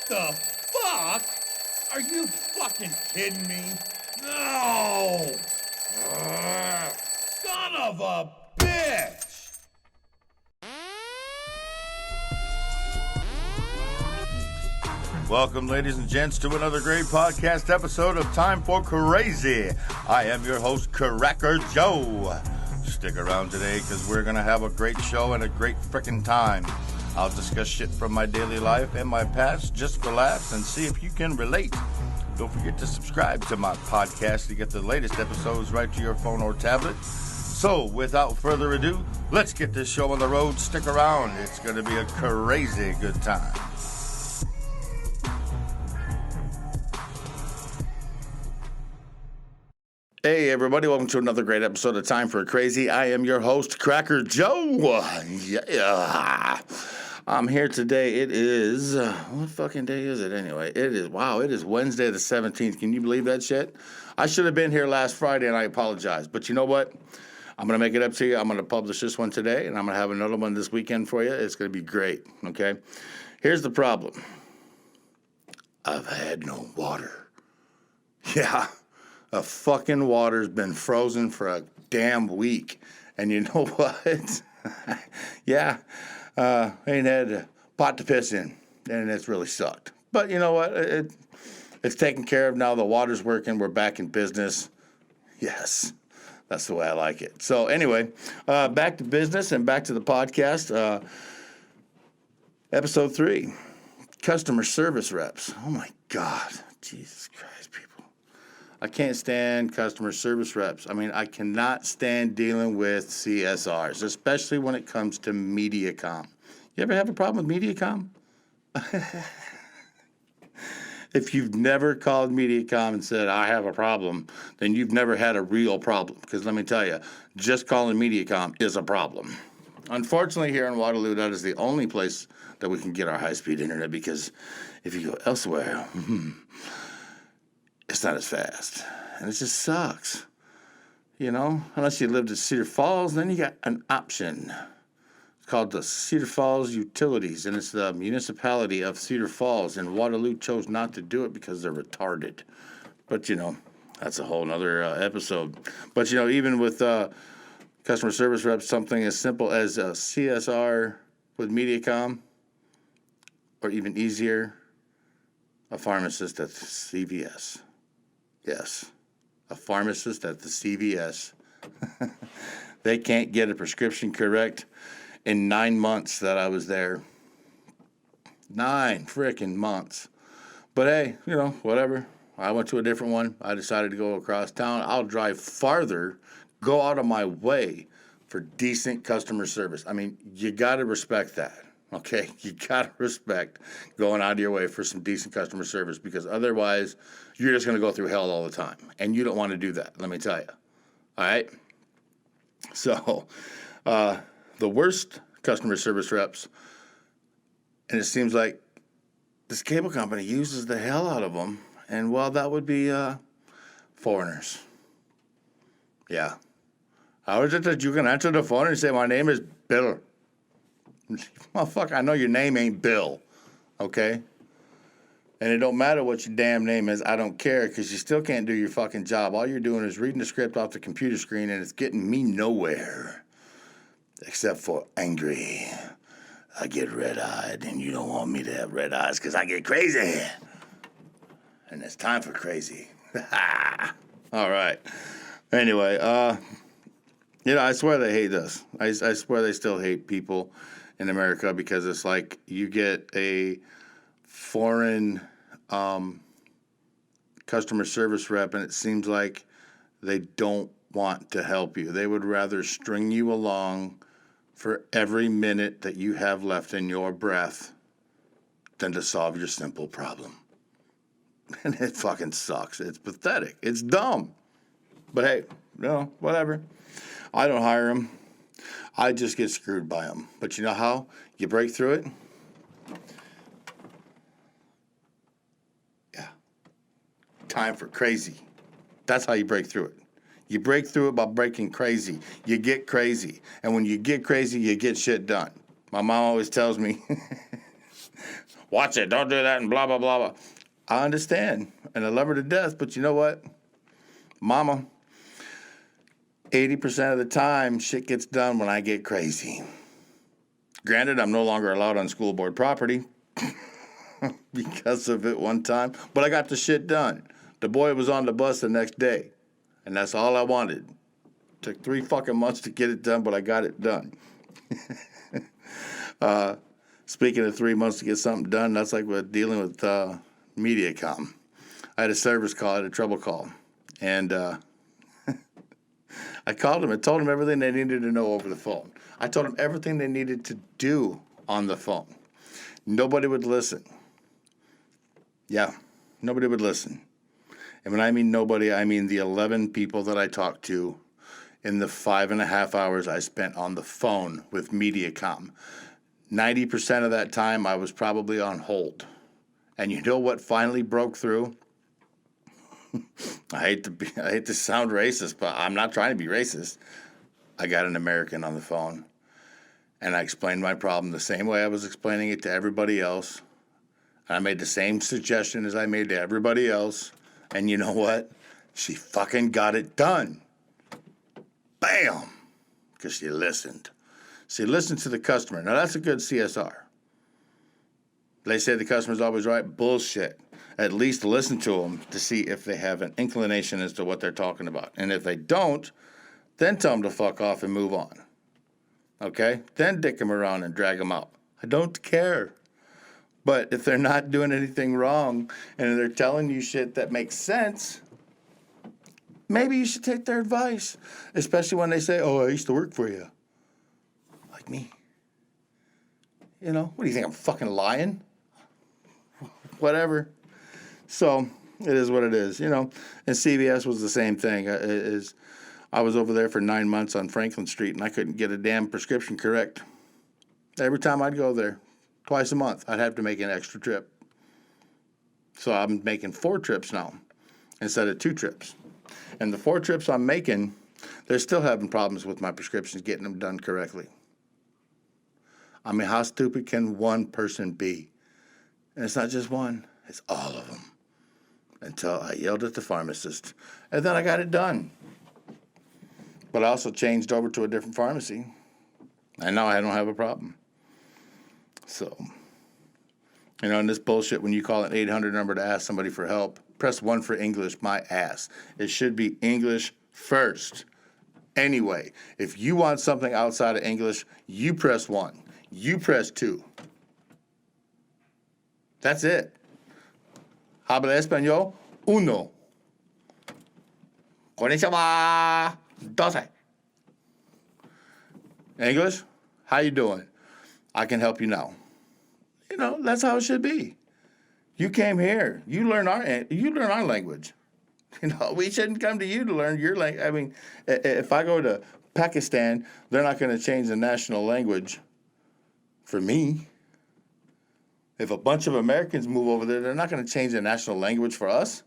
the fuck? Are you fucking kidding me? No! Son of a bitch! Welcome, ladies and gents, to another great podcast episode of Time for Crazy. I am your host, Cracker Joe. Stick around today because we're going to have a great show and a great frickin' time. I'll discuss shit from my daily life and my past just for laughs and see if you can relate. Don't forget to subscribe to my podcast to get the latest episodes right to your phone or tablet. So, without further ado, let's get this show on the road. Stick around. It's going to be a crazy good time. Hey everybody, welcome to another great episode of Time for Crazy. I am your host, Cracker Joe. Yeah. I'm here today. It is, what fucking day is it anyway? It is Wednesday the 17th. Can you believe that shit? I should have been here last Friday and I apologize. But you know what? I'm going to make it up to you. I'm going to publish this one today and I'm going to have another one this weekend for you. It's going to be great, okay? Here's the problem. I've had no water. Yeah. The fucking water's been frozen for a damn week. And you know what? Yeah. Ain't had a pot to piss in. And it's really sucked. But you know what? It's taken care of now. The water's working. We're back in business. Yes. That's the way I like it. So anyway, back to business and back to the podcast. Episode 3. Customer service reps. Oh my God. Jesus Christ, people. I can't stand customer service reps. I mean, I cannot stand dealing with CSRs, especially when it comes to MediaCom. You ever have a problem with MediaCom? If you've never called MediaCom and said, I have a problem, then you've never had a real problem. Because let me tell you, just calling MediaCom is a problem. Unfortunately, here in Waterloo, that is the only place that we can get our high-speed internet, because if you go elsewhere, it's not as fast. And it just sucks. You know, unless you lived at Cedar Falls, then you got an option. It's called the Cedar Falls Utilities, and it's the municipality of Cedar Falls, and Waterloo chose not to do it because they're retarded. But, you know, that's a whole nother episode. But, you know, even with customer service reps, something as simple as a CSR with MediaCom, or even easier, a pharmacist at CVS. Yes, a pharmacist at the CVS. They can't get a prescription correct in 9 months that I was there. 9 frickin' months. But hey, you know, whatever. I went to a different one. I decided to go across town. I'll drive farther, go out of my way for decent customer service. I mean, you got to respect that. Okay, you gotta respect going out of your way for some decent customer service, because otherwise you're just gonna go through hell all the time, and you don't want to do that. Let me tell you. All right. So, the worst customer service reps, and it seems like this cable company uses the hell out of them, and well, that would be foreigners. Yeah. How is it that you can answer the phone and say, "My name is Bill"? Well, fuck, I know your name ain't Bill, okay? And it don't matter what your damn name is. I don't care, because you still can't do your fucking job. All you're doing is reading the script off the computer screen, and it's getting me nowhere. Except for angry. I get red-eyed, and you don't want me to have red eyes because I get crazy. And it's time for crazy. All right. Anyway, you know, I swear they hate us. I swear they still hate people in America, because it's like you get a foreign customer service rep and it seems like they don't want to help you. They would rather string you along for every minute that you have left in your breath than to solve your simple problem. And it fucking sucks. It's pathetic. It's dumb. But hey, no, whatever. I don't hire them. I just get screwed by them. But you know how you break through it? Yeah. Time for crazy. That's how you break through it. You break through it by breaking crazy. You get crazy. And when you get crazy, you get shit done. My mom always tells me, watch it, don't do that, and blah, blah, blah, blah. I understand, and I love her to death, but you know what? Mama, 80% of the time, shit gets done when I get crazy. Granted, I'm no longer allowed on school board property because of it one time, but I got the shit done. The boy was on the bus the next day, and that's all I wanted. Took 3 fucking months to get it done, but I got it done. Speaking of 3 months to get something done, that's like with dealing with MediaCom. I had a service call, I had a trouble call, and I called them and told them everything they needed to know over the phone. I told them everything they needed to do on the phone. Nobody would listen. Yeah, nobody would listen. And when I mean nobody, I mean the 11 people that I talked to in the 5.5 hours I spent on the phone with MediaCom. 90% of that time I was probably on hold. And you know what finally broke through? I hate to sound racist, but I'm not trying to be racist. I got an American on the phone, and I explained my problem the same way I was explaining it to everybody else. And I made the same suggestion as I made to everybody else. And you know what? She fucking got it done. Bam! Because she listened. She listened to the customer. Now, that's a good CSR. They say the customer's always right. Bullshit. At least listen to them to see if they have an inclination as to what they're talking about. And if they don't, then tell them to fuck off and move on. Okay? Then dick them around and drag them out. I don't care. But if they're not doing anything wrong and they're telling you shit that makes sense, maybe you should take their advice. Especially when they say, oh, I used to work for you. Like me. You know, what do you think, I'm fucking lying? Whatever. So, it is what it is, you know. And CVS was the same thing. I was over there for 9 months on Franklin Street, and I couldn't get a damn prescription correct. Every time I'd go there, twice a month, I'd have to make an extra trip. So I'm making 4 trips now instead of 2 trips. And the 4 trips I'm making, they're still having problems with my prescriptions getting them done correctly. I mean, how stupid can one person be? And it's not just one, it's all of them. Until I yelled at the pharmacist. And then I got it done. But I also changed over to a different pharmacy. And now I don't have a problem. So, you know, in this bullshit, when you call an 800 number to ask somebody for help, press 1 for English, my ass. It should be English first. Anyway, if you want something outside of English, you press 1. You press 2. That's it. Habla español, 1. Konnichiwa, 12. English, how you doing? I can help you now. You know, that's how it should be. You came here. You learn our language. You know, we shouldn't come to you to learn your language. I mean, if I go to Pakistan, they're not going to change the national language for me. If a bunch of Americans move over there, they're not going to change the national language for us.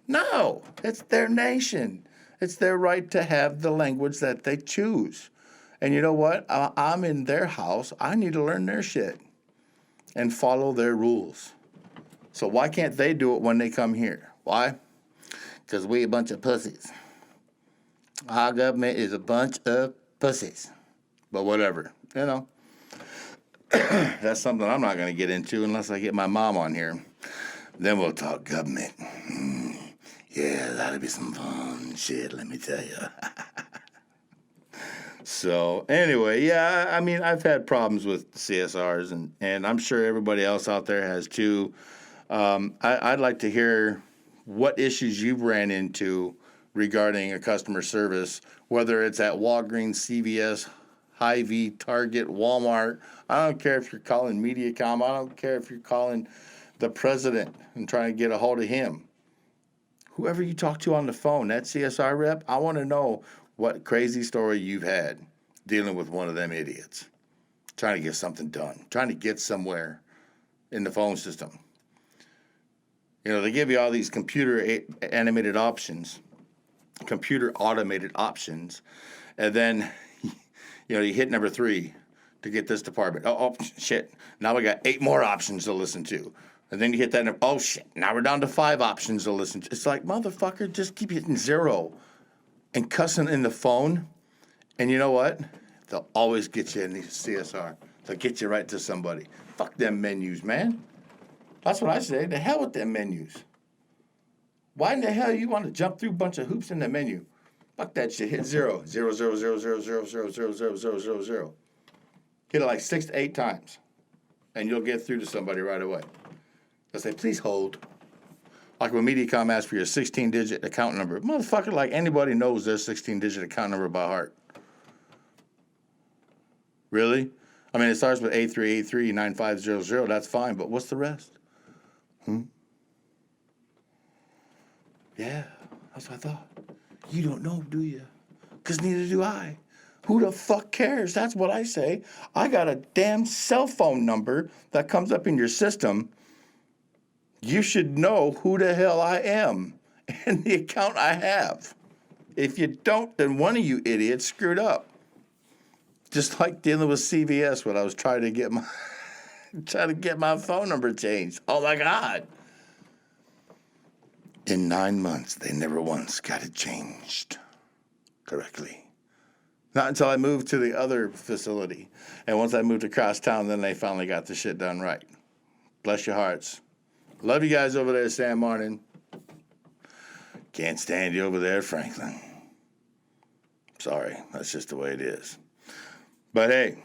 No, it's their nation. It's their right to have the language that they choose. And you know what? I'm in their house. I need to learn their shit and follow their rules. So why can't they do it when they come here? Why? Because we a bunch of pussies. Our government is a bunch of pussies. But whatever, you know. That's something I'm not going to get into unless I get my mom on here. Then we'll talk government. Yeah, that'll be some fun shit, let me tell you. So, anyway, yeah, I mean, I've had problems with CSRs, and I'm sure everybody else out there has too. I'd like to hear what issues you've ran into regarding a customer service, whether it's at Walgreens, CVS, Hy-Vee, Target, Walmart. I don't care if you're calling MediaCom. I don't care if you're calling the president and trying to get a hold of him. Whoever you talk to on the phone, that CSR rep, I want to know what crazy story you've had dealing with one of them idiots, trying to get something done, trying to get somewhere in the phone system. You know, they give you all these computer automated options, and then, you know, you hit number 3 to get this department. Oh, shit. Now we got 8 more options to listen to. And then you hit that, and oh, shit. Now we're down to 5 options to listen to. It's like, motherfucker, just keep hitting 0 and cussing in the phone. And you know what? They'll always get you in the CSR. They'll get you right to somebody. Fuck them menus, man. That's what I say. The hell with them menus. Why in the hell you want to jump through a bunch of hoops in the menu? Fuck that shit. Hit 0. 0, 0, 0, 0, 0, 0, 0, 0, 0, 0, 0. Hit it like 6 to 8 times. And you'll get through to somebody right away. They'll say, please hold. Like when Mediacom asks for your 16-digit account number. Motherfucker, like anybody knows their 16-digit account number by heart. Really? I mean, it starts with 83839500. That's fine, but what's the rest? Yeah, that's what I thought. You don't know, do you? Because neither do I. Who the fuck cares? That's what I say. I got a damn cell phone number that comes up in your system. You should know who the hell I am and the account I have. If you don't, then one of you idiots screwed up. Just like dealing with CVS when I was trying to get my phone number changed. Oh my God. In 9 months, they never once got it changed correctly. Not until I moved to the other facility. And once I moved across town, then they finally got the shit done right. Bless your hearts. Love you guys over there, San Martin. Can't stand you over there, Franklin. Sorry, that's just the way it is. But hey,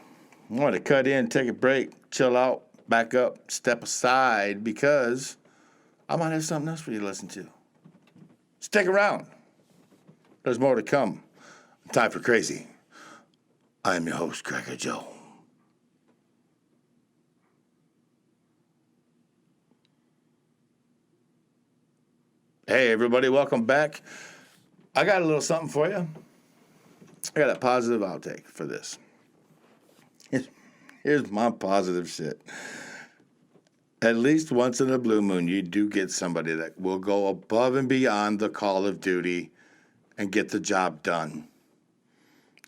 I want to cut in, take a break, chill out, back up, step aside, because I might have something else for you to listen to. Stick around. There's more to come. Time for Crazy. I am your host, Cracker Joe. Hey, everybody, welcome back. I got a little something for you. I got a positive outtake for this. Here's my positive shit. At least once in a blue moon, you do get somebody that will go above and beyond the call of duty and get the job done.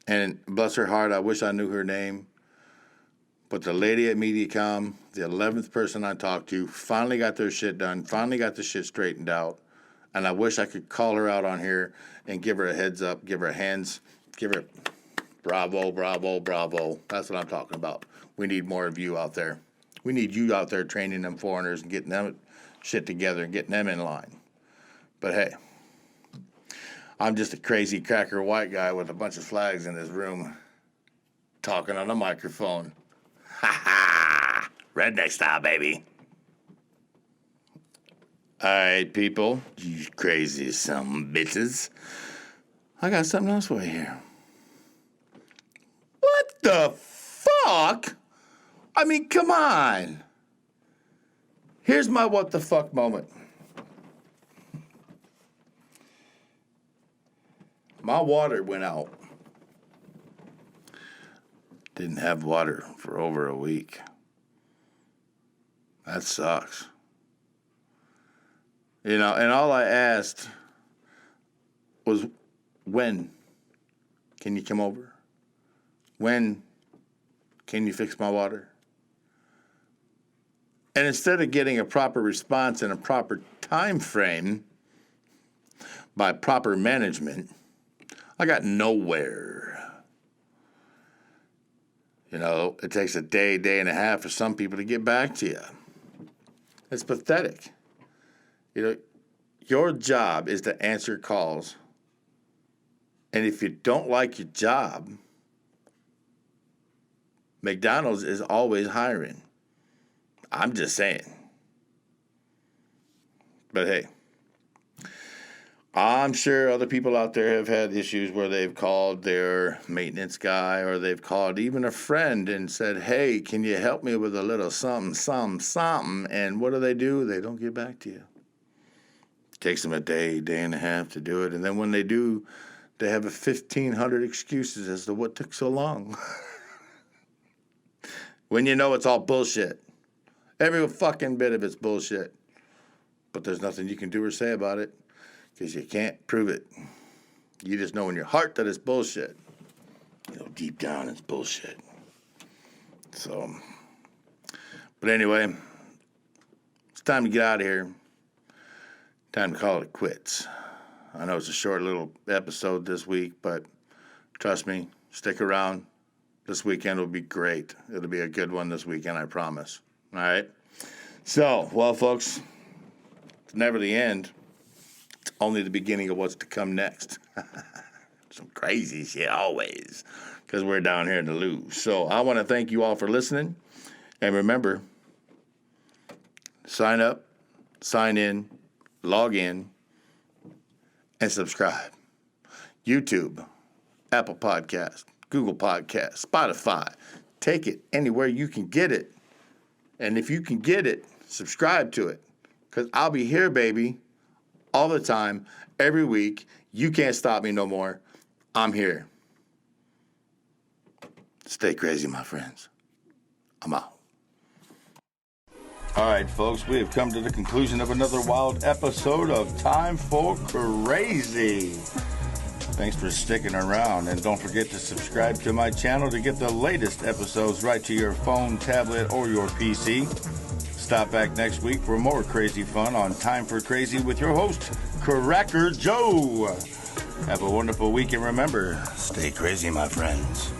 And bless her heart, I wish I knew her name. But the lady at Mediacom, the 11th person I talked to, finally got their shit done, finally got the shit straightened out. And I wish I could call her out on here and give her a heads up, give her hands, give her bravo, bravo, bravo. That's what I'm talking about. We need more of you out there. We need you out there training them foreigners and getting them shit together and getting them in line. But hey, I'm just a crazy cracker white guy with a bunch of flags in his room talking on a microphone. Ha ha! Redneck style, baby. All right, people, you crazy some bitches. I got something else for you here. What the fuck? I mean, come on. Here's my what the fuck moment. My water went out. Didn't have water for over a week. That sucks. You know, and all I asked was, when can you come over? When can you fix my water? And instead of getting a proper response in a proper time frame by proper management, I got nowhere. You know, it takes a day, day and a half for some people to get back to you. It's pathetic. You know, your job is to answer calls. And if you don't like your job, McDonald's is always hiring. I'm just saying. But hey, I'm sure other people out there have had issues where they've called their maintenance guy or they've called even a friend and said, hey, can you help me with a little something, something, something? And what do? They don't get back to you. It takes them a day, day and a half to do it. And then when they do, they have 1,500 excuses as to what took so long. When you know it's all bullshit. Every fucking bit of it's bullshit. But there's nothing you can do or say about it because you can't prove it. You just know in your heart that it's bullshit. You know, deep down it's bullshit. So, but anyway, it's time to get out of here. Time to call it quits. I know it's a short little episode this week, but trust me, stick around. This weekend will be great. It'll be a good one this weekend, I promise. All right? So, well, folks, it's never the end. It's only the beginning of what's to come next. Some crazy shit always, because we're down here in the loo. So I want to thank you all for listening. And remember, sign up, sign in, log in, and subscribe. YouTube, Apple Podcast, Google Podcast, Spotify. Take it anywhere you can get it. And if you can get it, subscribe to it. Because I'll be here, baby, all the time, every week. You can't stop me no more. I'm here. Stay crazy, my friends. I'm out. All right, folks, we have come to the conclusion of another wild episode of Time for Crazy. Thanks for sticking around, and don't forget to subscribe to my channel to get the latest episodes right to your phone, tablet, or your PC. Stop back next week for more crazy fun on Time for Crazy with your host, Cracker Joe. Have a wonderful week, and remember, stay crazy, my friends.